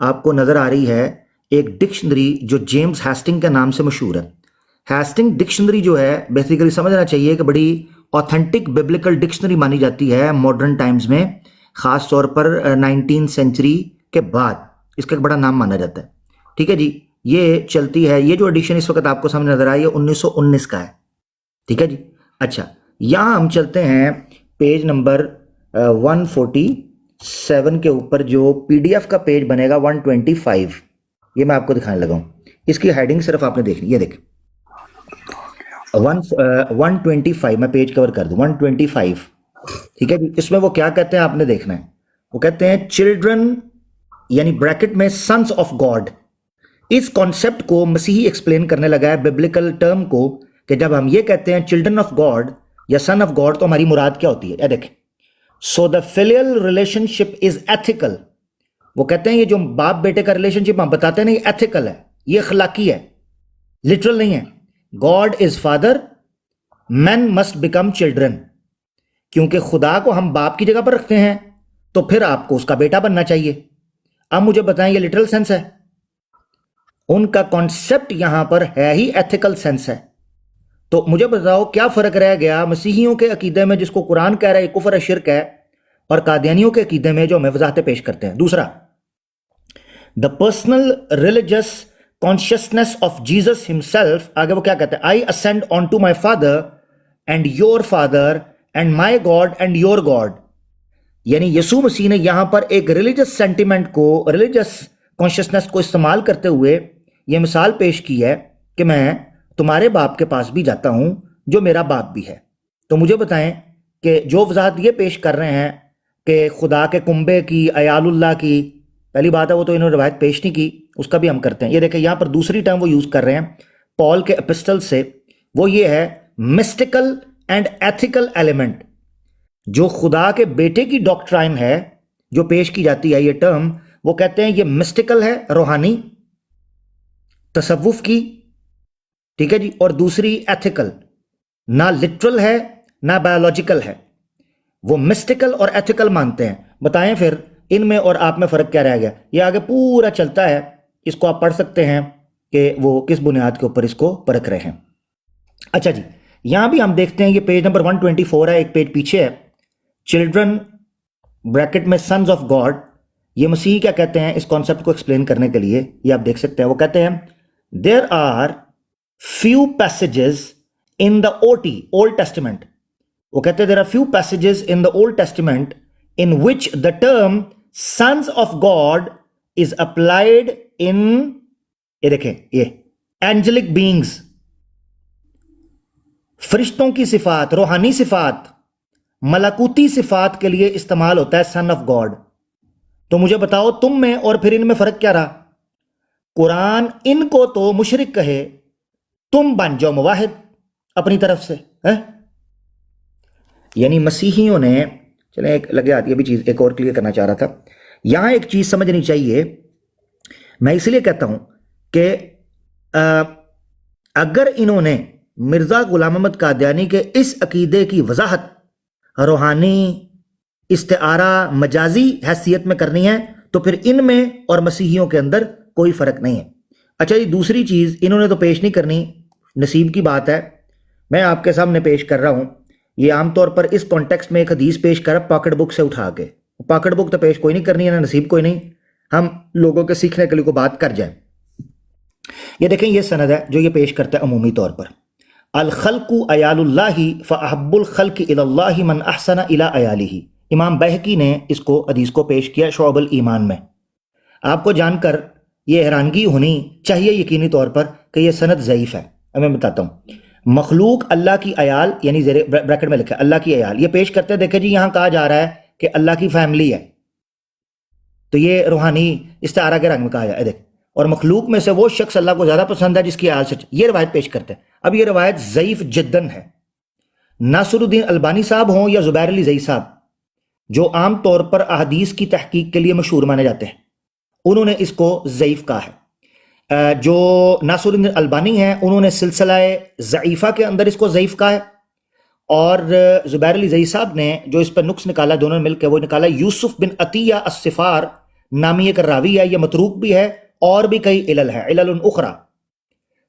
آپ کو نظر آ رہی ہے ایک ڈکشنری جو جیمز ہیسٹنگ کے نام سے مشہور ہے. ہیسٹنگ ڈکشنری جو ہے بیسیکلی سمجھنا چاہیے کہ بڑی اوتھینٹک ببلیکل ڈکشنری مانی جاتی ہے ماڈرن ٹائمز میں، خاص طور پر 19 سینچری کے بعد اس کا ایک بڑا نام مانا جاتا ہے. ٹھیک ہے جی، یہ چلتی ہے. یہ جو ایڈیشن اس وقت آپ کو سامنے نظر آئی ہے 1919 کا ہے. ٹھیک ہے جی. اچھا، یہاں ہم چلتے ہیں پیج نمبر 147 کے اوپر، جو پی ڈی ایف کا پیج بنے گا 125. یہ میں آپ کو دکھانے لگا ہوں. اس کی ہیڈنگ صرف آپ نے دیکھنی، یہ دیکھ 125. میں پیج کور کر دوں 125. ٹھیک ہے جی. اس میں وہ کیا کہتے ہیں آپ نے دیکھنا ہے. وہ کہتے ہیں چلڈرن، یعنی بریکٹ میں سنس آف گاڈ. اس کانسیپٹ کو مسیحی ایکسپلین کرنے لگا ہے ببلیکل ٹرم کو، کہ جب ہم یہ کہتے ہیں چلڈرن آف گاڈ یا سن آف گاڈ تو ہماری مراد کیا ہوتی ہے. یہ دیکھیں، سو دا فلیل ریلیشن شپ از ایتھیکل. وہ کہتے ہیں یہ جو باپ بیٹے کا ریلیشن شپ ہم بتاتے ہیں نا، یہ ایتھیکل ہے، یہ اخلاقی ہے، لٹرل نہیں ہے. God is father, man must become children. کیونکہ خدا کو ہم باپ کی جگہ پر رکھتے ہیں تو پھر آپ کو اس کا بیٹا بننا چاہیے. اب مجھے بتائیں یہ لٹرل سینس ہے؟ ان کا کانسیپٹ یہاں پر ہے ہی ایتھیکل سینس ہے. تو مجھے بتاؤ کیا فرق رہ گیا مسیحیوں کے عقیدے میں، جس کو قرآن کہہ رہا ہے کفر ہے، شرک ہے، اور قادیانیوں کے عقیدے میں جو ہمیں وضاحتیں پیش کرتے ہیں. دوسرا، the personal religious consciousness of Jesus himself. آگے وہ کیا کہتے ہیں؟ I ascend on to my father and your father and my God and your God. یعنی یسوع مسیح نے یہاں پر ایک ریلیجس سینٹیمنٹ کو، ریلیجس کانشیسنیس کو استعمال کرتے ہوئے یہ مثال پیش کی ہے کہ میں تمہارے باپ کے پاس بھی جاتا ہوں جو میرا باپ بھی ہے. تو مجھے بتائیں کہ جو وضاحت یہ پیش کر رہے ہیں کہ خدا کے کنبے کی، عیال اللہ کی، پہلی بات ہے وہ تو انہوں نے روایت پیش نہیں کی، اس کا بھی ہم کرتے ہیں. یہ دیکھیں یہاں پر دوسری ٹرم وہ یوز کر رہے ہیں پال کے اپسٹل سے، وہ یہ ہے مسٹیکل اینڈ ایتھیکل ایلیمنٹ. جو خدا کے بیٹے کی ڈاکٹرائن ہے جو پیش کی جاتی ہے، یہ ٹرم وہ کہتے ہیں یہ مسٹیکل ہے، روحانی، تصوف کی. ٹھیک ہے جی. اور دوسری ایتھیکل، نہ لٹرل ہے نہ بایولوجیکل ہے. وہ مسٹیکل اور ایتھیکل مانتے ہیں. بتائیں پھر ان میں اور آپ میں فرق کیا رہ گیا؟ یہ آگے پورا چلتا ہے، اس کو آپ پڑھ سکتے ہیں کہ وہ کس بنیاد کے اوپر اس کو پرکھ رہے ہیں. اچھا جی، یہاں بھی ہم دیکھتے ہیں یہ پیج نمبر 124 ہے، ایک پیج پیچھے ہے. چلڈرن بریکٹ میں سنز آف گاڈ. یہ مسیح کیا کہتے ہیں اس کانسیپٹ کو ایکسپلین کرنے کے لیے؟ یہ آپ دیکھ سکتے ہیں. وہ کہتے ہیں there are few passages in the Old Testament. وہ کہتے ہیں there are few passages in the Old Testament in which the term sons of God is applied in، یہ دیکھیں، یہ angelic beings، فرشتوں کی صفات، روحانی صفات، ملکوتی صفات کے لیے استعمال ہوتا ہے سن آف گاڈ. تو مجھے بتاؤ تم میں اور پھر ان میں فرق کیا رہا؟ قرآن ان کو تو مشرک کہے، تم بن جاؤ مواحد اپنی طرف سے. یعنی مسیحیوں نے، چلیں ایک لگے آتی ہے بھی چیز ایک اور کلیئر کرنا چاہ رہا تھا. یہاں ایک چیز سمجھنی چاہیے، میں اس لیے کہتا ہوں کہ اگر انہوں نے مرزا غلام احمد قادیانی کے اس عقیدے کی وضاحت روحانی، استعارہ، مجازی حیثیت میں کرنی ہے تو پھر ان میں اور مسیحیوں کے اندر کوئی فرق نہیں ہے. اچھا جی، دوسری چیز انہوں نے تو پیش نہیں کرنی، نصیب کی بات ہے، میں آپ کے سامنے پیش کر رہا ہوں. یہ عام طور پر اس کانٹیکسٹ میں ایک حدیث پیش کر پاکٹ بک سے اٹھا کے، پاکٹ بک تو پیش کوئی نہیں کرنی ہے، نہ نصیب کوئی نہیں، ہم لوگوں کے سیکھنے کے لیے کوئی بات کر جائیں. یہ دیکھیں یہ سند ہے جو یہ پیش کرتا ہے عمومی طور پر، الخلق عیال اللہ فاحب الخلق الی اللہ من احسن الی عیالہ. امام بہقی نے اس کو حدیث کو پیش کیا شعب الایمان میں. آپ کو جان کر یہ حیرانگی ہونی چاہیے یقینی طور پر کہ یہ سند ضعیف ہے. اب میں بتاتا ہوں. مخلوق اللہ کی عیال، یعنی زیر بریکٹ میں لکھا ہے اللہ کی عیال، یہ پیش کرتے ہیں. دیکھیں جی یہاں کہا جا رہا ہے کہ اللہ کی فیملی ہے، تو یہ روحانی استعارہ کے رنگ میں کہا جا رہا ہے. دیکھ، اور مخلوق میں سے وہ شخص اللہ کو زیادہ پسند ہے جس کی عیال سے، یہ روایت پیش کرتے ہیں. اب یہ روایت ضعیف جدن ہے. ناصر الدین البانی صاحب ہوں یا زبیر علی زئی صاحب، جو عام طور پر احادیث کی تحقیق کے لیے مشہور مانے جاتے ہیں، انہوں نے اس کو ضعیف کہا ہے. جو ناصر الدین البانی ہیں انہوں نے سلسلہ ضعیفہ کے اندر اس کو ضعیف کہا ہے، اور زبیر علی زئی صاحب نے جو اس پر نقص نکالا، دونوں نے مل کے وہ نکالا یوسف بن عطیہ الصفار नामी एक रावी है, ये मतरूक भी है, और भी कई इलल है, इलल उखरा।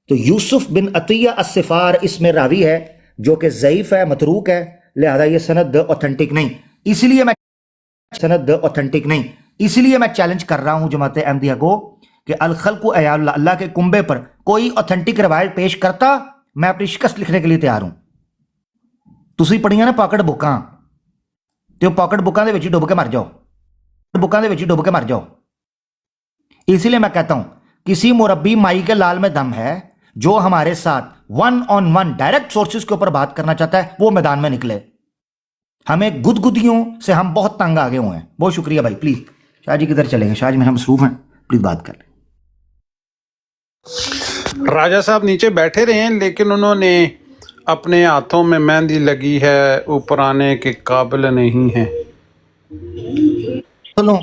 तो यूसुफ बिन अतिया अस्सिफार इसमें रावी है जो कि ज़ईफ है, मतरूक है, लिहाजा ये सनद ऑथेंटिक नहीं। इसलिए मैं चैलेंज कर रहा हूं जमात अहमदिया को कि अल खल्क़ु अयालुल्लाह, अल्लाह के कुंबे पर कोई ऑथेंटिक रवायत पेश करता, मैं अपनी शिकस्त लिखने के लिए तैयार हूं। ਤੁਸੀਂ ਪੜੀਆਂ ਨਾ ਪਾਕਟ ਬੁੱਕਾਂ, ਤੇ ਉਹ ਪਾਕਟ ਬੁੱਕਾਂ ਦੇ ਵਿੱਚ ਹੀ ਡੁੱਬ ਕੇ ਮਰ ਜਾਓ। इसलिए मैं कहता हूं किसी मुरब्बी माई के लाल में दम है जो हमारे साथ 1-on-1 डायरेक्ट सोर्सेज के ऊपर बात करना चाहता है, वो मैदान में निकले। हमें गुदगुदियों से हम बहुत तंग आगे हुए हैं। बहुत शुक्रिया भाई। प्लीज शाह जी किधर चलेंगे? शाह जी में हम मसरूफ हैं, प्लीज बात कर लें। राजा साहब नीचे बैठे रहे हैं, लेकिन उन्होंने अपने हाथों में मेहंदी लगी है, ऊपर आने के काबिल नहीं है। चलो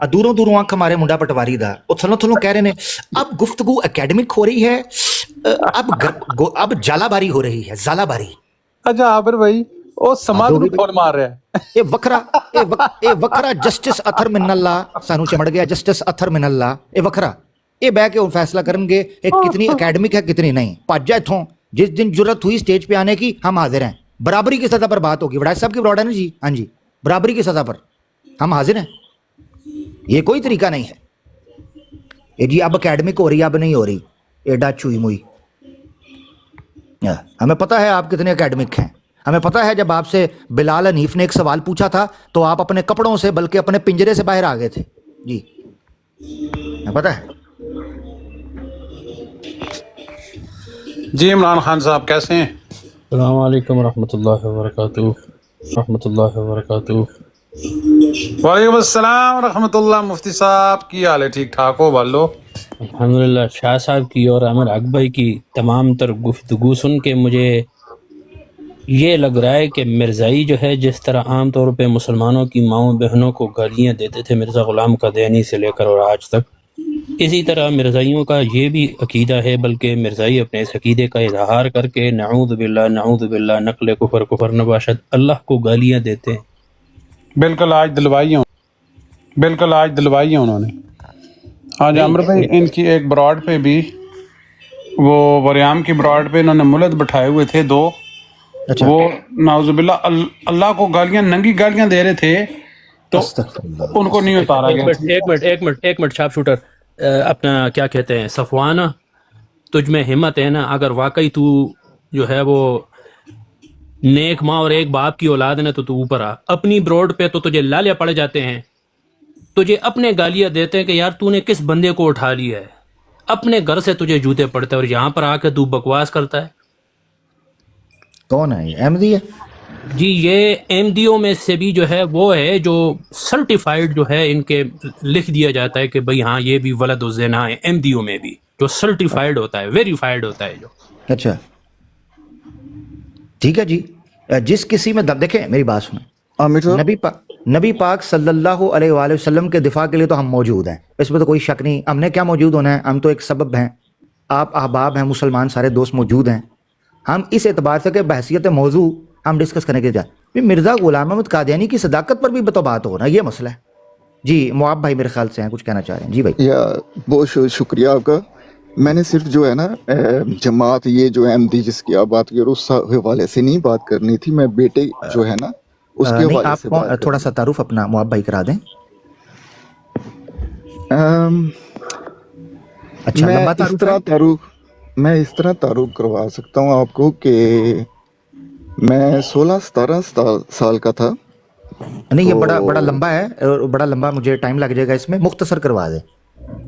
दूरों दूरों आंख हमारे मुंडा पटवारी दा और थलों कह रहे ने अब गुफ्तगू एकेडमिक हो रही है, अब जालाबारी हो रही है, जालाबारी। अच्छा आबिर भाई ਉਹ ਸਮਾਦ ਨੂੰ ਫੋਨ ਮਾਰ ਰਿਹਾ ਹੈ। ਇਹ ਵੱਖਰਾ ਜਸਟਿਸ ਅਥਰ ਮਿਨੱਲਾ ਸਾਨੂੰ ਚਮੜ ਗਿਆ, ਜਸਟਿਸ ਅਥਰ ਮਿਨੱਲਾ ਇਹ ਵੱਖਰਾ, ਇਹ ਬਹਿ ਕੇ ਉਹ ਫੈਸਲਾ ਕਰਨਗੇ ਇਹ कितनी एकेडमिक है कितनी नहीं। भज जा इथों, जिस दिन जरूरत हुई स्टेज पे आने की हम हाजिर हैं। बराबरी की सतह पर बात होगी, वड़ाई साहब की ब्रॉड है ना जी, हाँ जी, बराबरी की सतह पर हम हाजिर हैं। ये कोई तरीका नहीं है ये जी अब एकेडमिक हो रही, अब नहीं हो रही, एडा चुई मुई। हमें पता है आप कितने एकेडमिक हैं, हमें पता है जब आपसे बिलाल हनीफ ने एक सवाल पूछा था तो आप अपने कपड़ों से बल्कि अपने पिंजरे से बाहर आ गए थे जी, हमें पता है। जी इमरान खान साहब कैसे हैं? अस्सलाम वालेकुम रहमतुल्लाहि व बरकातुहू। वालेकुम अस्सलाम रहमतुल्लाह। मुफ्ती साहब की हाल है? ठीक ठाक हो बालो? अल्हम्दुलिल्लाह। शाह साहब की और आमिर हक भाई की तमाम तर गुफ्तगू सुन के मुझे ये लग रहा है कि मिर्ज़ाई जो है जिस तरह आम तौर पे मुसलमानों की माओं बहनों को गालियाँ देते थे मिर्ज़ा ग़ुलाम क़ादियानी से लेकर और आज तक, इसी तरह मिर्ज़ाइयों का ये भी अकीदा है, बल्कि मिर्ज़ाई अपने इस अकीदे का इजहार करके नऊज़ बिल्लाह नक़ल कुफ़र नबाशत अल्लाह को गालियाँ देते हैं। बिल्कुल आज दिलवाई है उन्होंने। आज अमर भाई इनकी एक ब्रॉड पे भी, वो वरियाम की ब्रॉड पे इन्होंने मुलद बैठाए हुए थे दो। अच्छा। वो नाउज़ुबिल्लाह अल्लाह को नंगी गालियां दे रहे थे तो उनको नहीं उतारा गया। एक मिनट शार्प शूटर, अपना क्या कहते हैं सफवान, तुझ में हिम्मत है ना, अगर वाकई तू जो है वो नेक माँ और एक बाप की औलाद है ना तो तू ऊपर आ। अपनी ब्रॉड पे तो तुझे लालिया पड़ जाते हैं, तुझे अपने गालियां देते हैं कि यार तूने किस बंदे को उठा लिया है, अपने घर से तुझे जूते पड़ते हैं और यहाँ पर आके तू बकवास करता है। कौन है ये? अहमदी है जी, ये एमडीओ में से भी जो है वो है जो सर्टिफाइड जो है इनके लिख दिया जाता है कि भाई हाँ ये भी वलद ज़िना है। एमडीओ में भी जो सर्टिफाइड होता है, वेरीफाइड होता है जो। अच्छा ठीक है जी। जिस किसी में देखें मेरी बात सुने, नबी पाक सल्लल्लाहु अलैहि वसल्लम के दिफा के लिए तो हम मौजूद हैं, इसमें तो कोई शक नहीं। हमने क्या मौजूद होना है, हम तो एक सबब हैं, आप अहबाब हैं, मुसलमान सारे दोस्त मौजूद हैं। हम इस एतबार से कि बहसियत मौजू हम डिस्कस करने के लिए मिर्ज़ा ग़ुलाम अहमद क़ादियानी की सदाकत पर भी तो बात हो रहा है, ये मसला है जी। मुआब भाई मेरे ख्याल से हैं, कुछ कहना चाह रहे हैं जी भाई। या बहुत शुक्रिया आपका। मैंने सिर्फ जो है ना जमात ये जो अहमदी जिसकी आप बात करो उस हवाले से नहीं बात करनी थी, मैं बेटे जो है ना उसके हवाले से बात थोड़ा सा तारुफ अपना मुआब भाई करा दें। अच्छा मैं इस तरह तारुफ करवा सकता हूँ आपको कि मैं 16-17 साल का था। नहीं ये बड़ा लंबा है और बड़ा लंबा, मुझे टाइम लग जाएगा इसमें, मुख्तसर करवा दे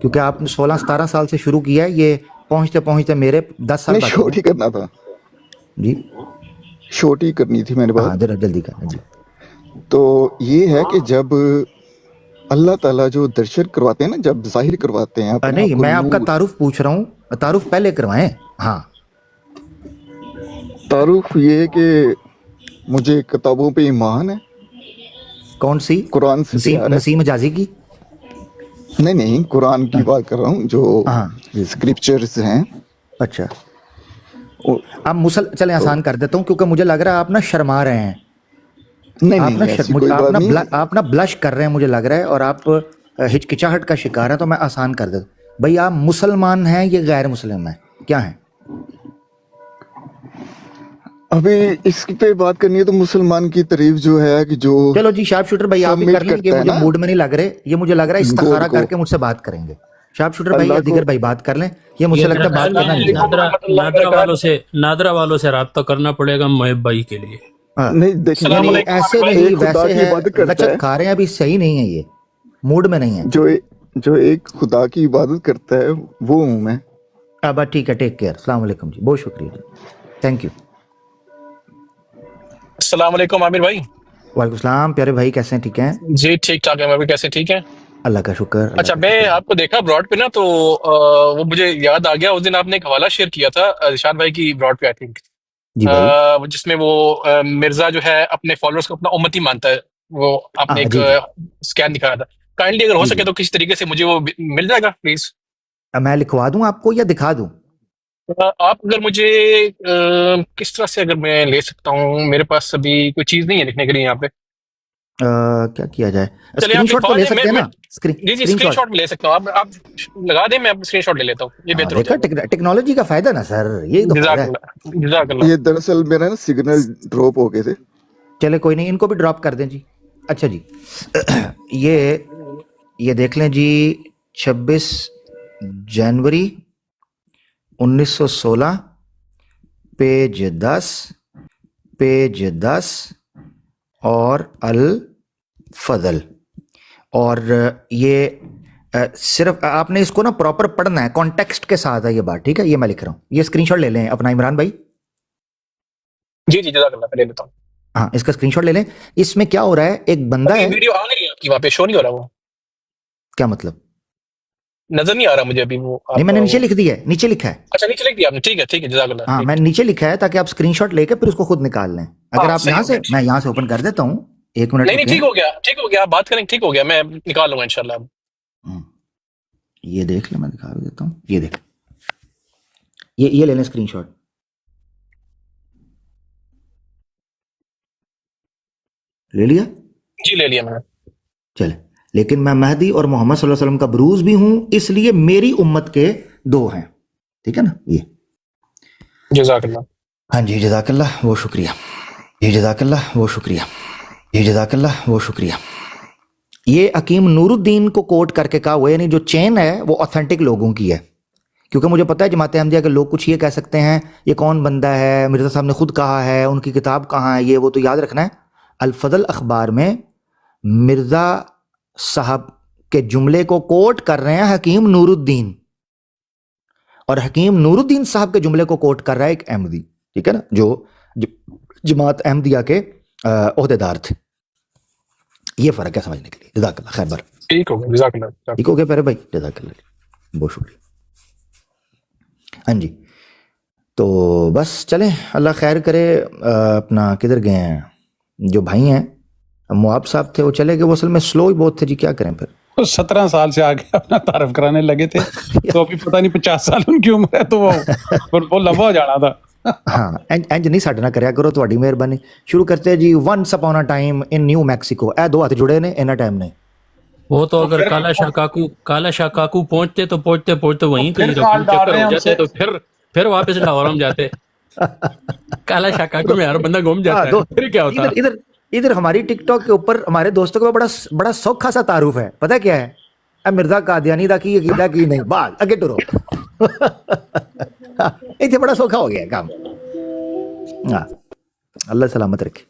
क्योंकि आपने 16-17 साल से शुरू किया है, ये पहुंचते पहुंचते मेरे 10 साल शॉर्ट ही करना था जी, शॉर्ट ही करनी थी मेरे बात। जरा जल्दी करना जी। तो ये है कि जब अल्लाह ताला जो दर्शन करवाते हैं ना, जब जाहिर करवाते हैं नहीं मैं आपका तारुफ पूछ रहा हूँ, तारुफ पहले करवाएं। हाँ तारुफ ये कि मुझे किताबों पे ईमान है। कौन सी? कुरान से? नसीम मजाजी की? नहीं कुरान की बात कर रहा हूँ, जो स्क्रिप्चर्स हैं। अच्छा अब चले आसान कर देता हूँ क्योंकि मुझे लग रहा है आप ना शर्मा रहे हैं। आप ना ब्लश कर रहे हैं मुझे लग रहा है, और आप हिचकिचाहट का शिकार हैं तो मैं आसान कर देता हूं। भाई आप मुसलमान हैं या गैर मुस्लिम हैं, क्या हैं? अभी इस पे बात करनी है तो मुसलमान की तारीफ जो है कि जो चलो जी शार्प शूटर भाई आप भी सबमिट कर लें, ये करता है मुझे ना मूड में नहीं लग रहे, ये मुझे लग रहा है इस्तिखारा गॉड को, करके मुझसे बात करेंगे। शार्प शूटर भाई या अल्लाह को। दिगर भाई बात कर लें, ये मुझे ये लगता मेरा है बात ख्याल करना है नहीं चाहिए। नादरा वालों से राब्ता करना पड़ेगा मोहिब भाई के लिए। हाँ, नहीं देखिए नहीं नहीं ऐसे नहीं, एक खुदा वैसे की है इबादत करता लचक है, खा रहे हैं, अभी सही नहीं है, ये मूड में नहीं है। जो एक खुदा की इबादत करता है वो हूँ मैं। अब ठीक है, टेक केयर, अस्सलाम वालेकुम जी, बहुत शुक्रिया जी, थैंक यू। अस्सलाम वालेकुम आमिर भाई। वालेकुम सलाम प्यारे भाई, कैसे हैं? ठीक हैं? जी ठीक ठाक है, मैं भी कैसे ठीक है। अल्लाह का शुक्र, अल्लाह अच्छा, का मैं शुक्र। आपको देखा ब्रॉड पे ना, तो वो मुझे याद आ गया, उस दिन आपने एक हवाला शेयर किया था इरशाद भाई की ब्रॉड पे, आई थिंक, जी भाई। जिसमें वो मिर्जा जो है अपने फॉलोअर्स को अपना उम्मती मानता है, वो आपने हाँ एक जी जी स्कैन दिखाया था। काइंडली अगर हो जी सके जी, तो किसी तरीके से मुझे वो मिल जाएगा प्लीज। मैं लिखवा दूं आपको या दिखा दूं? आप अगर मुझे किस तरह से अगर मैं ले सकता हूँ, मेरे पास अभी कोई चीज नहीं है लिखने के लिए यहाँ पे। क्या किया जाए? चलिए आप स्क्रीनशॉट तो लिखवा ले दें, सकते हैं मैं ना? जी जी स्क्रीनशॉट। स्क्रीनशॉट में ले सकता हूँ। आप लगा दें, मैं स्क्रीनशॉट ले लेता हूँ, ये हाँ बेहतर हो देखा, जाएगा। टेक्नोलॉजी का फायदा ना सर, यही तो फायदा है। जज़ाकल्लाह जज़ाकल्लाह। ये दरअसल मेरा ना सिग्नल ड्रॉप हो गए थे। चले कोई नहीं, इनको भी ड्रॉप कर दें जी। अच्छा जी ये देख लें जी, 26 जनवरी 1916, पेज 10 और अल फजल। और ये सिर्फ आपने इसको ना प्रॉपर पढ़ना है, कॉन्टेक्स्ट के साथ है ये बात, ठीक है? ये मैं लिख रहा हूँ, ये स्क्रीनशॉट ले लें अपना इमरान भाई। जी जी जज़ाकल्लाह, मैं ले लेता हूँ। हाँ इसका स्क्रीनशॉट ले लें। इसमें क्या हो रहा है, एक बंदा अभी है। वीडियो आ नहीं रही है आपकी, वहाँ पे शो नहीं हो रहा, वो क्या मतलब? नजर नहीं आ रहा मुझे अभी वो नहीं मैंने आपका नीचे वो। लिख दिया है, नीचे लिखा है। अच्छा नीचे लिख दिया आपने, ठीक है जज़ाकल्लाह, हाँ ठीक। मैंने नीचे लिखा है ताकि आप स्क्रीनशॉट लेके फिर उसको खुद निकाल लें। अगर हाँ आप सही यहाँ हो से, गया। मैं यहाँ से ओपन कर देता हूँ, एक मिनट नहीं नहीं रुकें। ठीक हो गया, आप बात करें, ठीक हो गया, मैं निकाल लूंगा इंशाल्लाह। हम्म, ये देख ले, मैं दिखा भी देता हूँ, ये देख, ये ले लें स्क्रीनशॉट। ले लिया? जी ले लिया मैंने। चले, लेकिन मैं महदी और मोहम्मद सल्लल्लाहु अलैहि वसल्लम का बरूज भी हूं, इसलिए मेरी उम्मत के दो हैं, ठीक है ना? ये जज़ाकल्लाह। हाँ जी, जज़ाकल्लाह, वो शुक्रिया, ये जज़ाकल्लाह, वो शुक्रिया, ये जज़ाकल्लाह, वो शुक्रिया। ये हकीम नूरुद्दीन को कोट करके कहा हुआ है, यानी जो चेन है वो ऑथेंटिक लोगों की है, क्योंकि मुझे पता है जमात अहमदिया के लोग कुछ ये कह सकते हैं ये कौन बंदा है, मिर्ज़ा साहब ने खुद कहा है, उनकी किताब कहाँ है, ये वो, तो याद रखना है अल फजल अखबार में मिर्ज़ा साहब के जुमले को कोट कर रहे हैं हकीम नूरुद्दीन, और हकीम नूरुद्दीन साहब के जुमले को कोट कर रहा है एक अहमदी, ठीक है ना, जो जमात अहमदिया के ओहदेदार थे। ये फ़र्क है समझने के लिए। जज़ाकल्लाह खैर बर, ठीक हो गया, जज़ाकल्लाह। ठीक हो गया प्यारे भाई, जज़ाकल्लाह, बहुत शुक्रिया। हाँ जी, तो बस चलें, अल्लाह खैर करे। अपना किधर गए हैं जो भाई हैं, मुआब साहब थे, वो चले गए, वो असल में स्लो ही बहुत थे जी, क्या करें फिर। तो 17 साल से आगे अपना तारफ कराने लगे थे, तो अभी पता नहीं 50 साल उनकी उम्र है, तो वो लंबा हो जाना था। हाँ इंज नहीं साढ़े ना करया करो, थोड़ी मेहरबानी। शुरू करते हैं जी। Once upon a time in New Mexico, ए दो हाथ जुड़े ने इन्ना टाइम ने। वो तो अगर काला शाह काकू पहुंचते तो पहुंचते वहीं फिर कहीं काट डाल चक्कर रहे हो हैं जाते, तो फिर वापस लाहौर हम जाते। काला शाह काकू में हर बंदा घूम जाता है, फिर क्या होता? इधर इधर इधर हमारी टिकटॉक के ऊपर हमारे दोस्तों के बड़ा सौखा सा तारुफ है, पता है क्या है? मिर्जा कादियानी दा की अकीदा की नहीं, बाल अगे टुरो। इतने बड़ा सौखा हो गया काम। हाँ अल्लाह सलामत रखे।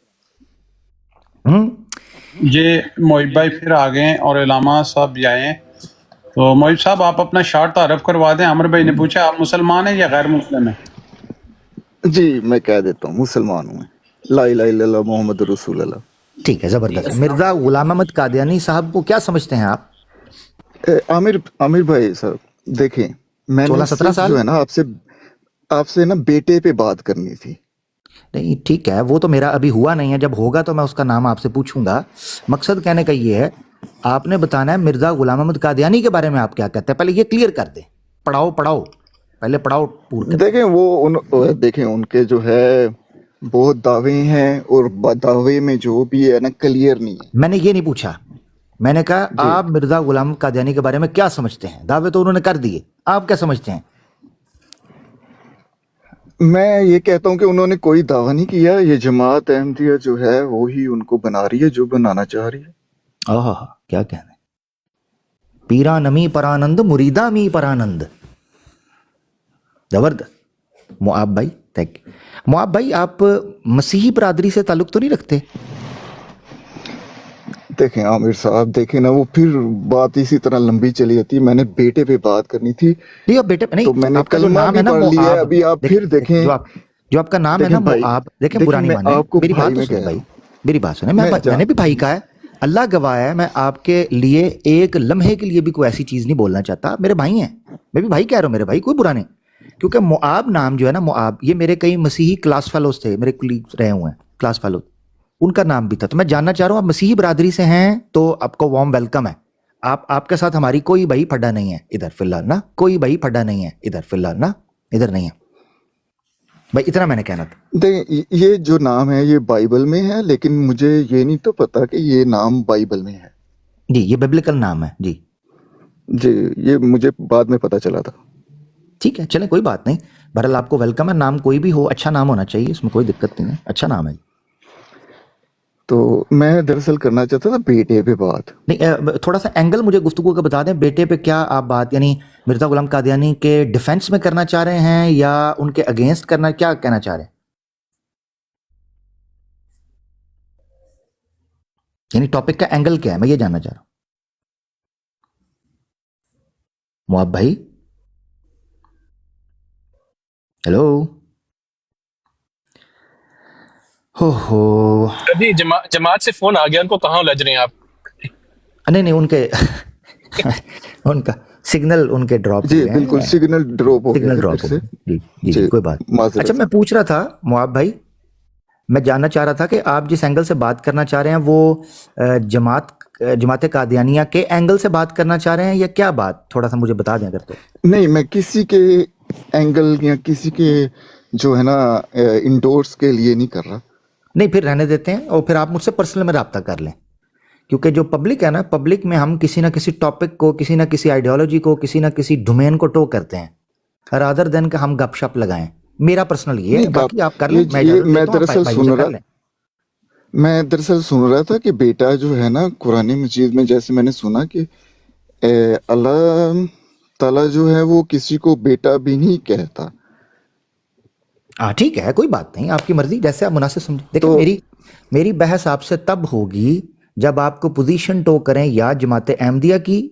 ये मोहिब भाई फिर आ गए और इलामा साहब भी आए हैं। तो मोहिब साहब आप अपना शॉर्ट तारफ करवा दें। आमिर भाई ने पूछा आप मुसलमान हैं या गैर मुस्लिम हैं? जी मैं कह देता हूँ, मुसलमान हूँ मैं। ला इलाहा इल्लल्लाह मोहम्मद रसूलुल्लाह। ठीक है, जबरदस्त। मिर्जा गुलाम अहमद कादियानी साहब को क्या समझते हैं आप? आमिर भाई साहब देखें, मैंने 16-17 सिर्फ साल जो है ना आपसे ना बेटे पे बात करनी थी। नहीं ठीक है, वो तो मेरा अभी हुआ नहीं है, जब होगा तो मैं उसका नाम आपसे पूछूंगा। मकसद कहने का ये है, आपने बताना है मिर्जा गुलाम अहमद कादियानी के बारे में आप क्या कहते हैं, पहले ये क्लियर कर दें। पढ़ाओ पहले पढ़ाओ पूर्ण। देखें उनके जो है बहुत दावे हैं, और दावे में जो भी है ना क्लियर नहीं है। मैंने ये नहीं पूछा, میں نے کہا آپ مرزا غلام قادیانی کے بارے میں کیا سمجھتے ہیں؟ دعوے تو انہوں نے کر دیے، آپ کیا سمجھتے ہیں؟ میں یہ کہتا ہوں کہ انہوں نے کوئی دعویٰ نہیں کیا، یہ جماعت احمدیہ جو ہے وہی ان کو بنا رہی ہے جو بنانا چاہ رہی ہے۔ آہا، کیا کہنا ہے، پیرا نمی پرانند مریدا می پرانند، زبردست۔ معاب بھائی تھینک یو۔ معاب بھائی آپ مسیحی برادری سے تعلق تو نہیں رکھتے؟ دیکھیں عامر صاحب، دیکھیں نا، وہ پھر بات اسی طرح لمبی چلی جاتی ہے۔ میں نے بیٹے پہ بات کرنی تھی نہیں اب بیٹے تو نہیں، میں نے آپ کا جو کلمہ نام بھی ہے نا پڑھ لیا ہے۔ معاب، ابھی آپ دیکھیں پھر دیکھیں، جو آپ کا نام ہے نا دیکھیں بھائی، معاب، دیکھیں دیکھیں برا نہیں میں مانے، آپ کو میری بات بھائی تو میں سنیں کہہ رہا بھائی، ہوں، میری بات سنیں، میں نے بھی بھائی جان کہا ہے، اللہ گواہ ہے، میں آپ کے لیے ایک لمحے کے لیے بھی کوئی ایسی چیز نہیں بولنا چاہتا، میرے بھائی ہیں، میں بھی بھائی کہہ رہا ہوں، میرے بھائی کوئی برا نہیں، کیونکہ معاب نام جو ہے نا معاب، یہ میرے کئی مسیحی کلاس فیلوز تھے، میرے کولیگز رہے ہوئے ہیں کلاس فیلوز، ان کا نام بھی تھا، تو میں جاننا چاہ رہا ہوں آپ مسیحی برادری سے ہیں تو آپ کو وارم ویلکم ہے۔ آپ کے ساتھ ہماری کوئی بھائی پھڈا نہیں ہے ادھر فی الحال نا، کوئی بھائی پھڈا نہیں ہے ادھر فی الحال نا، ادھر نہیں ہے بھائی، اتنا میں نے کہنا تھا۔ دیکھیں یہ جو نام ہے یہ بائبل میں ہے، لیکن مجھے یہ نہیں تو پتا کہ یہ نام بائبل میں ہے۔ جی یہ بیبلیکل نام ہے جی، جی یہ مجھے بعد میں پتا چلا تھا۔ ٹھیک ہے چلیں کوئی بات نہیں، بہرحال آپ کو ویلکم ہے، نام کوئی بھی ہو اچھا نام ہونا چاہیے، اس میں کوئی دقت نہیں ہے، اچھا نام ہے۔ تو میں دراصل کرنا چاہتا تھا بیٹے پہ بات۔ نہیں تھوڑا سا اینگل مجھے گفتگو کا بتا دیں، بیٹے پہ کیا آپ بات، یعنی مرزا غلام قادیانی کے ڈیفینس میں کرنا چاہ رہے ہیں یا ان کے اگینسٹ کرنا، کیا کہنا چاہ رہے ہیں؟ یعنی ٹاپک کا اینگل کیا ہے، میں یہ جاننا چاہ رہا ہوں۔ معاب بھائی ہیلو، ہو جی جماعت سے فون آ گیا، ان کو کہاں الجھ رہے ہیں آپ؟ نہیں ان کے ان کا سگنل ان کے ڈراپ ہو جی گئے بالکل، ہیں، سگنل ڈراپ ہو گیا سگنل ہے ڈراپ پھر ہو سے۔ گئے، جی کوئی بات۔ معذرت۔ اچھا میں پوچھ رہا تھا معاب بھائی، میں جاننا چاہ رہا تھا کہ آپ جس اینگل سے بات کرنا چاہ رہے ہیں وہ جماعت قادیانیہ کے اینگل سے بات کرنا چاہ رہے ہیں یا کیا بات، تھوڑا سا مجھے بتا دیں اگر تو۔ نہیں، میں کسی کے اینگل یا کسی کے جو ہے نا انڈورس کے لیے نہیں کر رہا۔ نہیں پھر رہنے دیتے ہیں، اور پھر آپ مجھ سے پرسنل میں رابطہ کر لیں، کیونکہ جو پبلک ہے نا، پبلک میں ہم کسی نہ کسی ٹاپک کو، کسی نہ کسی آئیڈیالوجی کو، کسی نہ کسی ڈومین کو ٹو کرتے ہیں، رادر دین کہ ہم گپ شپ لگائیں، میرا پرسنل یہ ہے، نہیں باقی آپ کر لیں، میں یہ اجازت میں دیتا ہوں، آپ دراصل بھائیوں سن سے کر رہا لیں۔ تھا کہ بیٹا جو ہے نا قرآن مجید میں، جیسے میں نے سنا کہ اللہ تعالیٰ جو ہے وہ کسی کو بیٹا بھی نہیں کہتا۔ ہاں ٹھیک ہے کوئی بات نہیں، آپ کی مرضی، جیسے آپ مناسب سمجھیں۔ دیکھیں تو میری بحث آپ سے تب ہوگی جب آپ کو پوزیشن ٹو کریں یا جماعت احمدیہ کی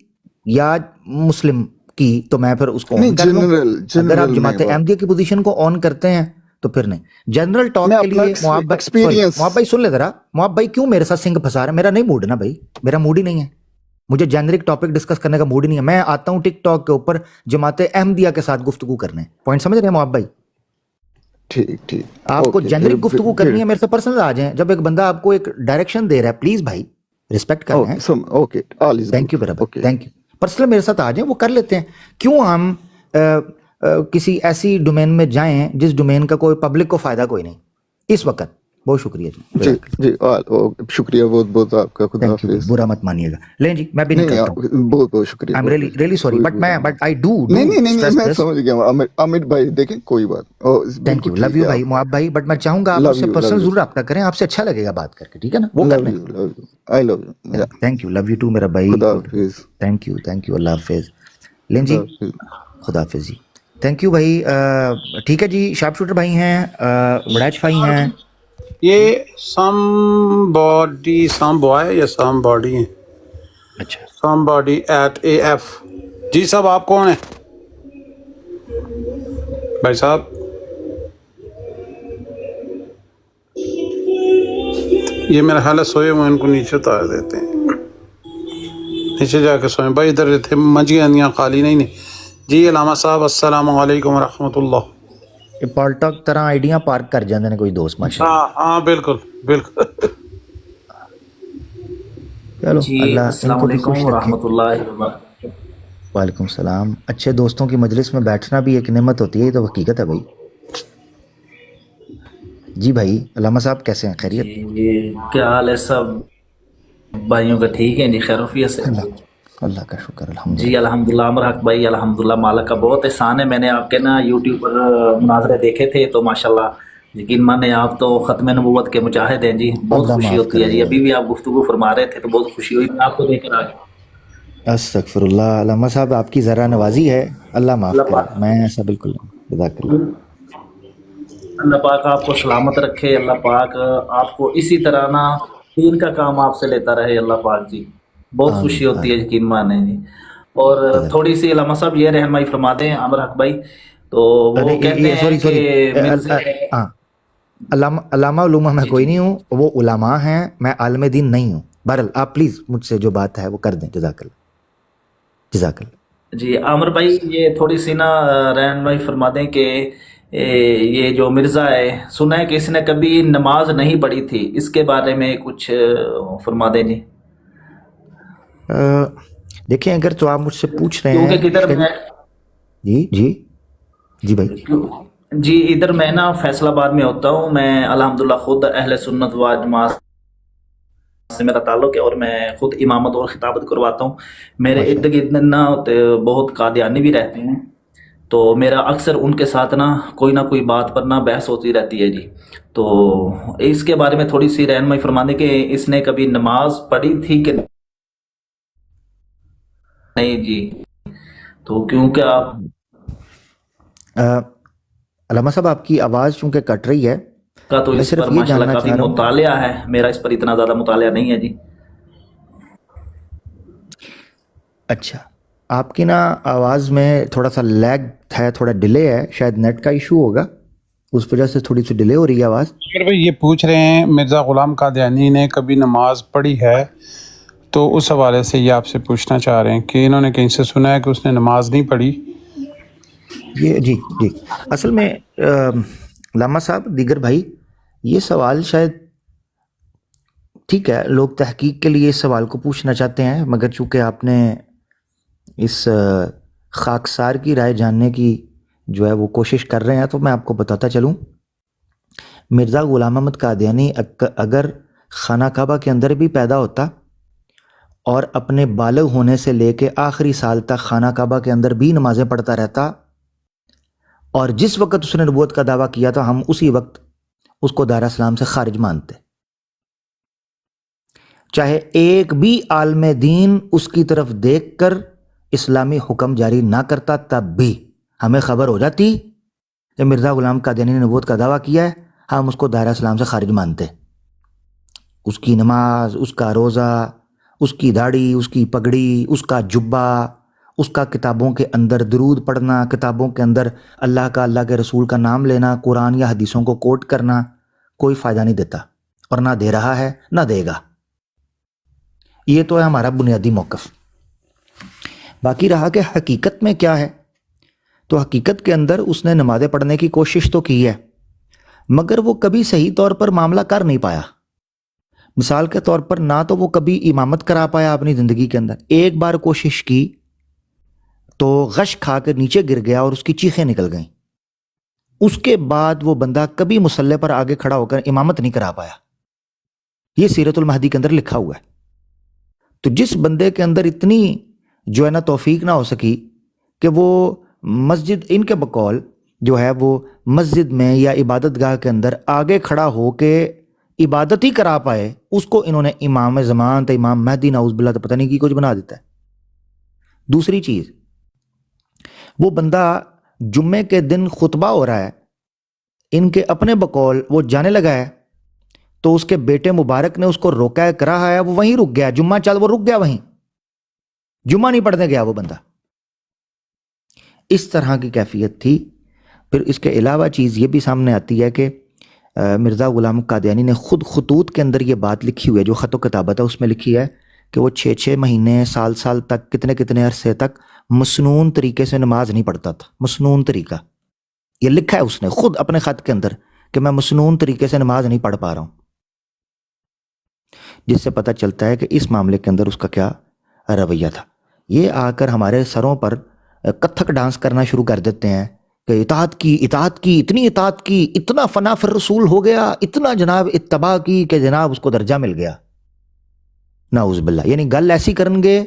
یا مسلم کی، تو میں پھر اس کو نہیں، آن کر لوں۔ اگر آپ جنرل میں جماعت بات، احمدیہ کی پوزیشن کو آن کرتے ہیں تو پھر نہیں، جنرل میں ٹاک کے اپنا لیے معاب ایکسپیرینس، بھائی سن لے ذرا، معاب بھائی کیوں میرے ساتھ سنگ پھنسا رہے ہیں؟ میرا نہیں موڈ ہے نا بھائی، میرا موڈ ہی نہیں ہے، مجھے جینرک ٹاپک ڈسکس کرنے کا موڈ ہی نہیں ہے، میں آتا ہوں ٹک ٹاک کے اوپر جماعت احمدیہ کے ساتھ گفتگو کرنے، پوائنٹ سمجھ رہے ہیں معاب بھائی؟ ٹھیک آپ کو اوکے، جنرک گفتگو پھر کرنی ہے، میرے سے پرسنل آ جائیں، جب ایک بندہ آپ کو ایک ڈائریکشن دے رہا ہے پلیز بھائی رسپیکٹ کر رہے ہیں، okay, all is thank good, you میرا بھائی، اوکے۔ تھینک یو، پرسنل میرے ساتھ آ جائیں، وہ کر لیتے ہیں، کیوں ہم کسی ایسی ڈومین میں جائیں جس ڈومین کا کوئی پبلک کو فائدہ کوئی نہیں اس وقت۔ بہت شکریہ جی، جی شکریہ بہت بہت آپ کا، خدا تھینک یو، حافظ۔ برا مت مانیے گا، لیں جی میں بھی نہیں نکلتا ہوں، بہت بہت شکریہ، آئی ایم بہت ریلی بہت ریلی شکریہ، سوری کوئی بٹ برا نہیں۔ آئی ڈو نہیں اسٹریس میں دس۔ سمجھ گیا ہوں عامر بھائی، دیکھیں کوئی بات، تھینک بالکل یو، لو ٹھیک یو ہے، بھائی، آپ معاب بھائی، بٹ میں چاہوں گا آپ لو مجھ سے یو، پرسنل ضرور رابطہ کریں، آپ سے اچھا لگے گا بات کر کے، ٹھیک ہے نا، وہ کر لیں۔ I love you, thank you, love you too میرا بھائی، خدا حافظ، تھینک یو، اللہ حافظ، لیں خدا جی، حافظ۔ خدا حافظ جی، تھینک یو بھائی۔ ٹھیک ہے جی، شارپ شوٹر بھائی ہیں، وڑیچ بھائی ہیں، یہ سم بوائے یا سم باڈی ہے؟ اچھا somebody at A F. جی صاحب آپ کون ہیں بھائی صاحب؟ یہ میرا خیال ہے سوئے ہوئے، ان کو نیچے اتار دیتے ہیں، نیچے جا کے سوئیں بھائی، ادھر تھے منجی اندیاں خالی نہیں۔ جی علامہ صاحب السلام علیکم ورحمۃ اللہ۔ یہ پالٹاک طرح آئیڈیاں پارک کر جاندے نے کوئی دوست ماشاء اللہ، ہاں بالکل بالکل۔ چلو جی اللہ ان السلام کو بھی علیکم خوش رکھے۔ ورحمۃ اللہ وبرکاتہ۔ وعلیکم السلام، اچھے دوستوں کی مجلس میں بیٹھنا بھی ایک نعمت ہوتی ہے، یہ تو حقیقت ہے بھائی۔ جی بھائی علامہ صاحب کیسے ہیں، خیریت؟ جی کیا حال ہے سب؟ भाइयों का ठीक है जी, खैरोफियत से। अल्लाह अल्लाह का शुक्र जी अल्हम्दुलिल्लाह। अल्हम्दुलिल्लाह अमर हक भाई, अल्हम्दुलिल्लाह, मालिक का बहुत एहसान है। मैंने आपके ना यूट्यूब पर मुनाजरे देखे थे, तो माशाल्लाह यकीन माने आप तो ख़त्म नबूवत के मुजाहिद हैं जी। बहुत अल्लाह खुशी माफ़ होती है करे। जी। अभी भी आप गुफ्तगू फरमा रहे थे तो बहुत खुशी हुई मैं आपको देखकर आज। अस्तगफिरुल्लाह, अल्लामा साहब आपकी ज़रा नवाजी है, अल्लाह माफ़ अल्लाह करे, पाक मैं ऐसा बिल्कुल नहीं, जज़ाकल्लाह। अल्लाह पाक आपको सलामत रखे। अल्लाह पाक आपको इसी तरह ना दीन का काम आपसे लेता रहे अल्लाह पाक जी। बहुत खुशी आमीन होती है आमीन। यकीन माने जी। और जज़ाक थोड़ी सी अल्लामा साहब ये रहनुमाई फरमा दें अमर हक भाई, तो वो अरे कहते ये हैं सॉरी कि सॉरी, मिर्ज़ा हाँ, अल्लामा अल्लामा उलूमा मैं जी कोई जी नहीं हूँ, वो उलमा हैं, मैं आलिम दीन नहीं हूँ। बहरहाल आप प्लीज़ मुझसे जो बात है वो कर दें, जज़ाकल्लाह जज़ाकल्लाह। जी आमिर भाई, ये थोड़ी सी ना रहनुमाई फरमा दें कि ये जो मिर्ज़ा है, सुना है कि इसने कभी नमाज नहीं पढ़ी थी, इसके बारे में कुछ फरमा दें जी। अ, देखें अगर तो आप मुझसे पूछ रहे क्योंकि हैं किधर शरी मैं जी जी जी भाई। जी इधर मैं ना फैसलाबाद में होता हूँ। मैं अल्हम्दुलिल्लाह खुद अहले सुन्नत व जमात से मेरा ताल्लुक है और मैं खुद इमामत और खिताबत करवाता हूँ। मेरे इर्द माशाल्लाह। गिर्द ना बहुत कादियानी भी रहते हैं, तो मेरा अक्सर उनके साथ ना कोई बात पर ना बहस होती रहती है जी। तो इसके बारे में थोड़ी सी रहनुमाई फरमा दें कि इसने कभी नमाज पढ़ी थी कि नहीं जी। तो क्योंकि आप अ, अल्लामा साहब आपकी आवाज़ चूँकि कट रही है, का तो मैं इस सिर्फ पर ये माशाल्लाह जानना काफ़ी चाह रहा हूँ। मुतालिया है, मेरा इस पर इतना ज़्यादा मुतालिया नहीं है जी। अच्छा, आपकी ना आवाज़ में थोड़ा सा लैग है, थोड़ा डिले है, शायद नेट का इशू होगा, उस वजह से थोड़ी सी डिले हो रही है आवाज़। अगर भाई ये पूछ रहे हैं मिर्ज़ा ग़ुलाम कादियानी ने कभी नमाज पढ़ी है, तो उस हवाले से ये आपसे पूछना चाह रहे हैं कि इन्होंने कहीं से सुना है कि उसने नमाज नहीं पढ़ी। ये जी जी, असल में लामा साहब दीगर भाई, ये सवाल शायद ठीक है, लोग तहकीक के लिए इस सवाल को पूछना चाहते हैं, मगर चूँकि आपने इस खाकसार की राय जानने की जो है वो कोशिश कर रहे हैं, तो मैं आपको बताता चलूँ। मिर्ज़ा ग़ुलाम अहमद कादियानी अगर खाना काबा के अंदर भी पैदा होता और अपने बालिग होने से लेके आखिरी साल तक खाना काबा के अंदर भी नमाज़ें पढ़ता रहता, और जिस वक़्त उसने नबूवत का दावा किया था हम उसी वक्त उसको दार इस्लाम से खारिज मानते। चाहे एक भी आलम दीन उसकी तरफ देखकर इस्लामी हुक्म जारी ना करता, तब भी हमें खबर हो जाती कि मिर्ज़ा ग़ुलाम कादियानी ने नबूवत का दावा किया है, हम उसको दार इस्लाम से खारिज मानते। उसकी नमाज, उसका रोज़ा, उसकी दाढ़ी, उसकी पगड़ी, उसका जुब्बा, उसका किताबों के अंदर दरूद पढ़ना, किताबों के अंदर अल्लाह का, अल्लाह के रसूल का नाम लेना, कुरान या हदीसों को कोट करना कोई फ़ायदा नहीं देता, और ना दे रहा है ना देगा। ये तो है हमारा बुनियादी मौक़िफ़। बाकी रहा कि हकीकत में क्या है, तो हकीकत के अंदर उसने नमाज़ें पढ़ने की कोशिश तो की है, मगर वो कभी सही तौर पर मामला कर नहीं पाया। मिसाल के तौर पर ना तो वो कभी इमामत करा पाया अपनी ज़िंदगी के अंदर। एक बार कोशिश की तो गश खा कर नीचे गिर गया और उसकी चीखें निकल गईं। उसके बाद वो बंदा कभी मुसल्ले पर आगे खड़ा होकर इमामत नहीं करा पाया। ये सीरतुल महदी के अंदर लिखा हुआ है। तो जिस बंदे के अंदर इतनी जो है ना तौफीक ना हो सकी कि वो मस्जिद, इनके बकौल जो है वो मस्जिद में या इबादत गाह के अंदर आगे खड़ा हो के इबादत ही करा पाए, उसको इन्होंने इमाम ज़मान तो इमाम महदी नाउज़ तो पता नहीं की कुछ बना देता है। दूसरी चीज़, वो बंदा जुम्मे के दिन खुतबा हो रहा है, इनके अपने बकौल वो जाने लगा है, तो उसके बेटे मुबारक ने उसको रोका है, करा है, वो वहीं रुक गया। जुम्मा चल, वो रुक गया वहीं, जुम्मा नहीं पढ़ने गया वो बंदा। इस तरह की कैफियत थी। फिर इसके अलावा चीज़ ये भी सामने आती है कि मिर्ज़ा ग़ुलाम कादियानी ने ख़ुद खतूत के अंदर ये बात लिखी हुई है, जो ख़त व किताबत है उसमें लिखी है कि वो 6-6 महीने, साल तक, कितने अरसे तक मसनून तरीके से नमाज नहीं पढ़ता था। मसनून तरीका ये लिखा है उसने ख़ुद अपने ख़त के अंदर कि मैं मसनून तरीके से नमाज नहीं पढ़ पा रहा हूँ। जिससे पता चलता है कि इस मामले के अंदर उसका क्या रवैया था। ये आकर हमारे सरों पर कथक डांस करना शुरू कर देते हैं कि इताअत की, इतनी इताअत की, इतना फना फिर रसूल हो गया, इतना जनाब इत्तबा की कि जनाब उसको दर्जा मिल गया। नाउज़ बिल्ला, यानी गल ऐसी करनगे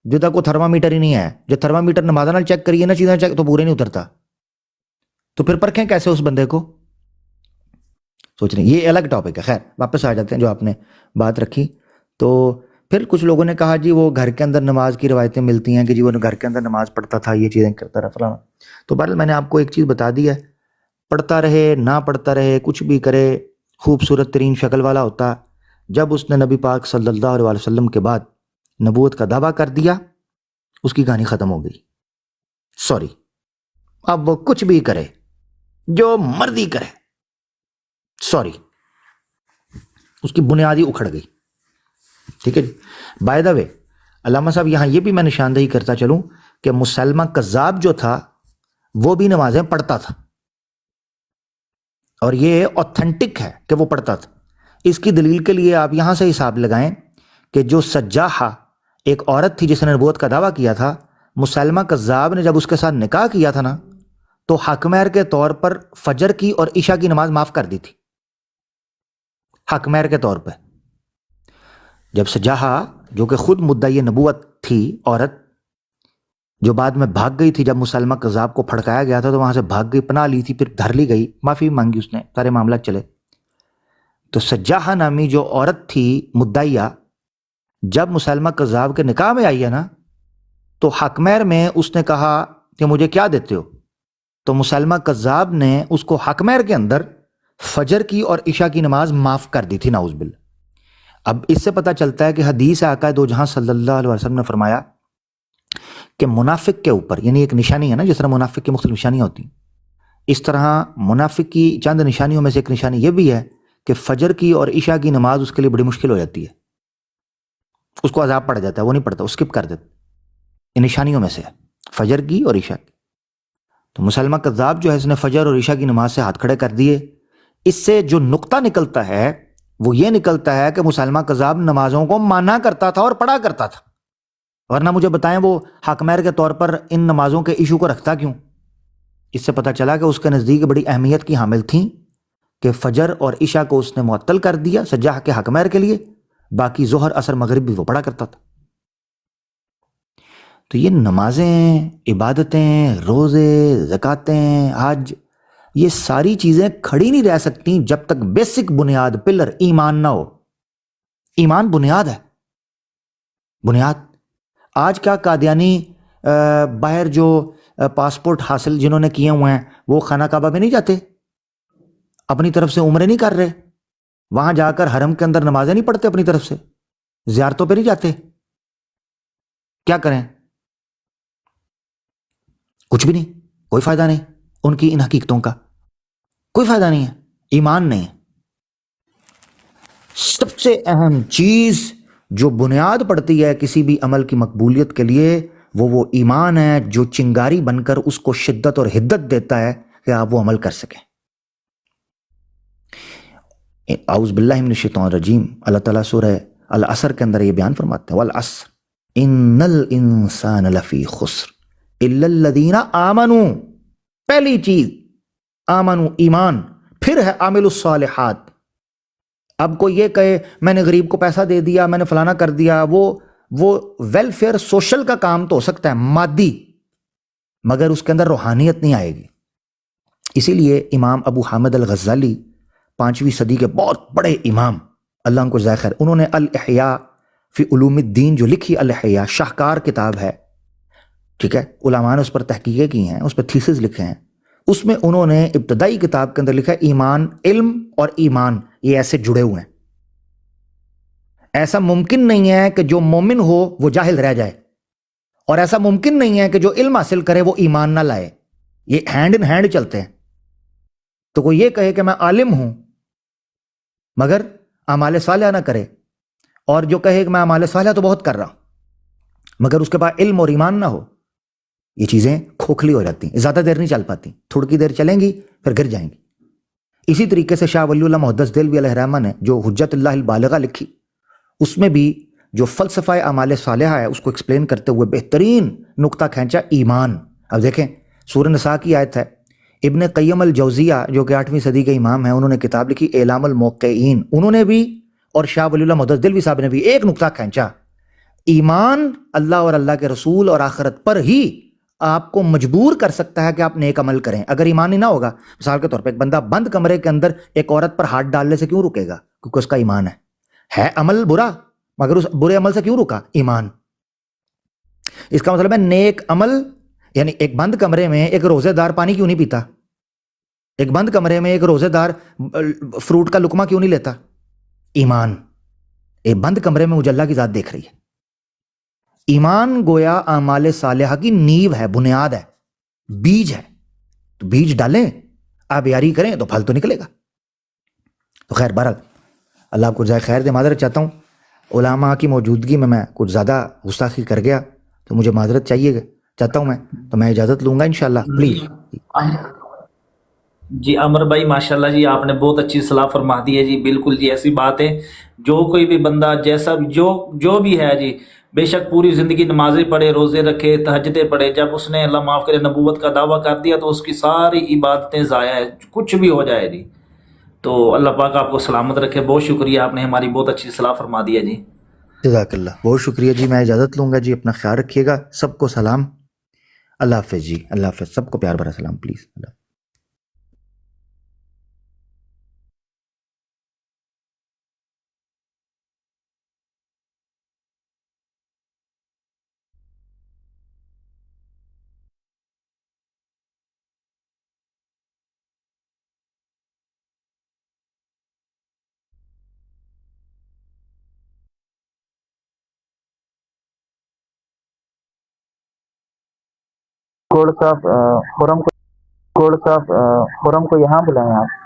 जो तक कोई थर्मामीटर ही नहीं है। जो थर्मामीटर नमाज़ा नाल चेक करिए ना चीज़ां चेक तो पूरे नहीं उतरता, तो फिर परखें कैसे उस बंदे को? सोच रहे, ये अलग टॉपिक है। खैर वापस आ जाते हैं जो आपने बात रखी। तो फिर कुछ लोगों ने कहा जी वो घर के अंदर नमाज की रवायतें मिलती हैं कि जी वो घर के अंदर नमाज पढ़ता था, ये चीज़ें करता रहा फलाना। तो बहरहाल मैंने आपको एक चीज़ बता दी है, पढ़ता रहे ना पढ़ता रहे कुछ भी करे, खूबसूरत तरीन शक्ल वाला होता, जब उसने नबी पाक सल्लल्लाहु अलैहि वसल्लम के बाद नबूवत का दावा कर दिया उसकी कहानी ख़त्म हो गई। सॉरी, अब वो कुछ भी करे, जो मर्जी करे, सॉरी, उसकी बुनियादी उखड़ गई। ठीक है जी। बाय द वे अल्लामा साहब यहाँ ये भी मैं निशानदेही करता चलूँ कि मुसलमा कज़्ज़ाब जो था वो भी नमाजें पढ़ता था, और ये ऑथेंटिक है कि वो पढ़ता था। इसकी दलील के लिए आप यहाँ से हिसाब लगाएं कि जो सज्जाहा एक औरत थी जिसने नबूवत का दावा किया था, मुसलमा कज़्ज़ाब ने जब उसके साथ निकाह किया था ना, तो हकमैर के तौर पर फजर की और इशा की नमाज माफ़ कर दी थी, हकमैर के तौर पर। जब सज्जाहा जो कि खुद मुद्दाई नबूवत थी, औरत जो बाद में भाग गई थी, जब मुसलमा कज़्ज़ाब को फड़काया गया था तो वहाँ से भाग गई, पनाह ली थी, फिर धर ली गई, माफ़ी मांगी उसने, सारे मामला चले। तो सज्जाहा नामी जो औरत थी मुद्दाइया, जब मुसलमा कज़्ज़ाब के निकाह में आई है ना, तो हकमैर में उसने कहा कि मुझे क्या देते हो, तो मुसलमा कज़्ज़ाब ने उसको हकमैर के अंदर फजर की और इशा की नमाज माफ़ कर दी थी, नाउज़ बिल्ला। अब इससे पता चलता है कि हदीस आका दो जहां सल्लल्लाहु अलैहि वसल्लम ने फरमाया कि मुनाफिक के ऊपर, यानी एक निशानी है ना, जिस तरह मुनाफिक की मुख्तलिफ निशानियां होती, इस तरह मुनाफिक की चंद निशानियों में से एक निशानी यह भी है कि फजर की और इशा की नमाज उसके लिए बड़ी मुश्किल हो जाती है, उसको अजाब पड़ जाता है, वो नहीं पढ़ता, वो स्किप कर देता। इन निशानियों में से है फजर की और इशा की। तो मुसलमा कज़्ज़ाब जो है इसने फजर और इशा की नमाज से हाथ खड़े कर दिए। इससे जो नुक्ता निकलता है वो ये निकलता है कि मुसलमा कज़्ज़ाब नमाजों को माना करता था और पढ़ा करता था, वरना मुझे बताएं वो हकमैर के तौर पर इन नमाजों के इशू को रखता क्यों? इससे पता चला कि उसके नज़दीक बड़ी अहमियत की हामिल थी कि फजर और इशा को उसने मुअत्तल कर दिया सज्जाह के हकमैर के लिए, बाकी ज़ोहर असर मगरिब भी वो पढ़ा करता था। तो ये नमाजें, इबादतें, रोज़े, ज़कातें, हज, ये सारी चीज़ें खड़ी नहीं रह सकती जब तक बेसिक बुनियाद, पिलर ईमान ना हो। ईमान बुनियाद है, बुनियाद। आज क्या कादियानी बाहर जो पासपोर्ट हासिल जिन्होंने किए हुए हैं वो खाना काबा में नहीं जाते, अपनी तरफ से उम्रे नहीं कर रहे, वहां जाकर हरम के अंदर नमाजें नहीं पढ़ते, अपनी तरफ से ज़ियारतों पे नहीं जाते, क्या करें? कुछ भी नहीं, कोई फायदा नहीं उनकी इन हकीकतों का, कोई फायदा नहीं है, ईमान नहीं है। सबसे अहम चीज जो बुनियाद पड़ती है किसी भी अमल की मकबूलियत के लिए वो ईमान है, जो चिंगारी बनकर उसको शिद्दत और हिद्दत देता है कि आप वो अमल कर सकें। औज़ बिल्लाहि मिनश शैतानिर रजीम, अल्लाह ताला सूरह अल असर के अंदर ये बयान फरमाते हैं, वल अस्र इन्नल इंसान लफी खुस्र इल्लल लदीना आमनू। पहली चीज आमनू, ईमान, फिर है आमिलुस सालिहात। अब कोई ये कहे मैंने गरीब को पैसा दे दिया, मैंने फलाना कर दिया, वो वेलफेयर सोशल का काम तो हो सकता है मादी, मगर उसके अंदर रूहानियत नहीं आएगी। इसीलिए इमाम अबू हामिद अल गज़ाली 5वीं सदी के बहुत बड़े इमाम, अल्लाह उनको जाए खैर, उन्होंने अल इहया फी उलूमिद्दीन जो लिखी, अल इहया शाहकार किताब है, ठीक है, उलमा ने उस पर तहकीकें की हैं, उस पर थीसिस लिखे हैं। उसमें उन्होंने इब्तदाई किताब के अंदर लिखा है ईमान, इल्म और ईमान ये ऐसे जुड़े हुए हैं। ऐसा मुमकिन नहीं है कि जो मोमिन हो वो जाहिल रह जाए, और ऐसा मुमकिन नहीं है कि जो इल्म हासिल करे वो ईमान ना लाए, ये हैंड इन हैंड चलते हैं। तो कोई ये कहे कि मैं आलिम हूं मगर अमाल सालिहा ना करे, और जो कहे कि मैं अमाल सालिहा तो बहुत कर रहा हूं मगर उसके पास इल्म और ईमान ना हो, ये चीजें खोखली हो जाती हैं, ज्यादा देर नहीं चल पाती, थोड़ी देर चलेंगी फिर गिर जाएंगी। इसी तरीके से शाह वलीउल्लाह मुहद्दिस देलवी अलैहिर्रहमा ने जो हुज्जतुल्लाहिल बालिगा लिखी, उसमें भी जो फलसफा अमाल सालिहा है उसको एक्सप्लेन करते हुए बेहतरीन नुक्ता खींचा ईमान। अब देखें सूरह निसा की आयत है, इब्न क़य्यिम अल जौज़िया जो कि 8वीं सदी के इमाम हैं, उन्होंने किताब लिखी एलामुल मौक़िईन, उन्होंने भी اور شاہ ولی اللہ محدث دلوی صاحب نے بھی ایک نقطہ کھینچا، ایمان اللہ اور اللہ کے رسول اور آخرت پر ہی آپ کو مجبور کر سکتا ہے کہ آپ نیک عمل کریں. اگر ایمان ہی نہ ہوگا، مثال کے طور پہ ایک بندہ بند کمرے کے اندر ایک عورت پر ہاتھ ڈالنے سے کیوں رکے گا؟ کیونکہ اس کا ایمان ہے عمل برا، مگر اس برے عمل سے کیوں رکا؟ ایمان. اس کا مطلب ہے نیک عمل، یعنی ایک بند کمرے میں ایک روزے دار پانی کیوں نہیں پیتا؟ ایک بند کمرے میں ایک روزے دار فروٹ کا لقمہ کیوں نہیں لیتا؟ ایمان. ایک بند کمرے میں مجھے اللہ کی ذات دیکھ رہی ہے. ایمان گویا اعمال صالحہ کی نیو ہے، بنیاد ہے، بیج ہے. تو بیج ڈالیں، آبیاری کریں تو پھل تو نکلے گا. تو خیر بہرحال اللہ آپ کو جزائے خیر دے. معذرت چاہتا ہوں علماء کی موجودگی میں کچھ زیادہ گستاخی کر گیا تو مجھے معذرت چاہتا ہوں تو میں اجازت لوں گا انشاءاللہ. پلیز. جی عمر بھائی ماشاءاللہ جی، آپ نے بہت اچھی صلاح فرما دی ہے جی. بالکل جی ایسی بات ہے، جو کوئی بھی بندہ جیسا بھی جو بھی ہے جی، بے شک پوری زندگی نمازیں پڑھے، روزے رکھے، تہجدیں پڑھے، جب اس نے اللہ معاف کرے نبوت کا دعویٰ کر دیا تو اس کی ساری عبادتیں ضائع ہے، کچھ بھی ہو جائے جی. تو اللہ پاک آپ کو سلامت رکھے. بہت شکریہ، آپ نے ہماری بہت اچھی صلاح فرما دی ہے جی. جزاک اللہ، بہت شکریہ جی. میں اجازت لوں گا جی. اپنا خیال رکھیے گا. سب کو سلام. اللہ حافظ جی. اللہ حافظ. سب کو پیار بھرا سلام پلیز. اللہ حافظ. کوڑ صاحب خرم کو یہاں بلائیں آپ.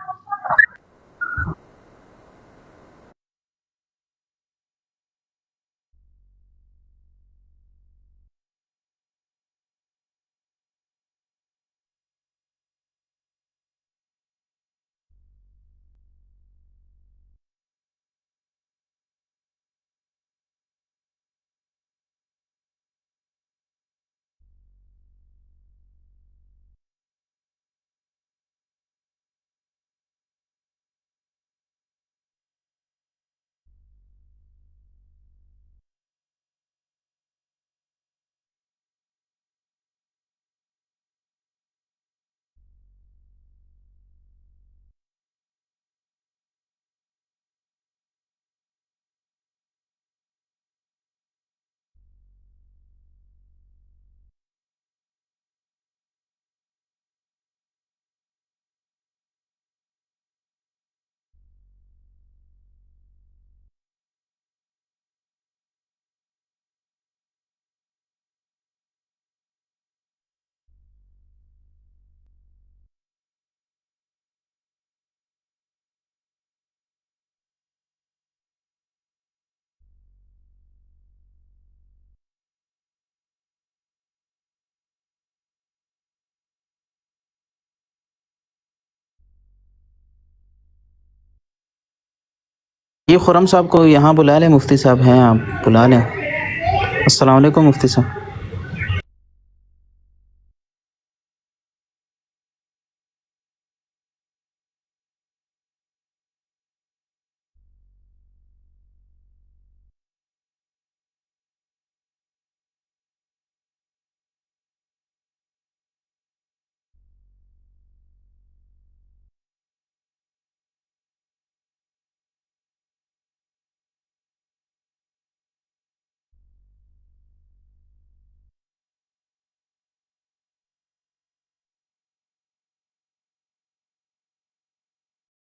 یہ خرم صاحب کو یہاں بلا لیں، مفتی صاحب ہیں، آپ بلا لیں. السلام علیکم مفتی صاحب.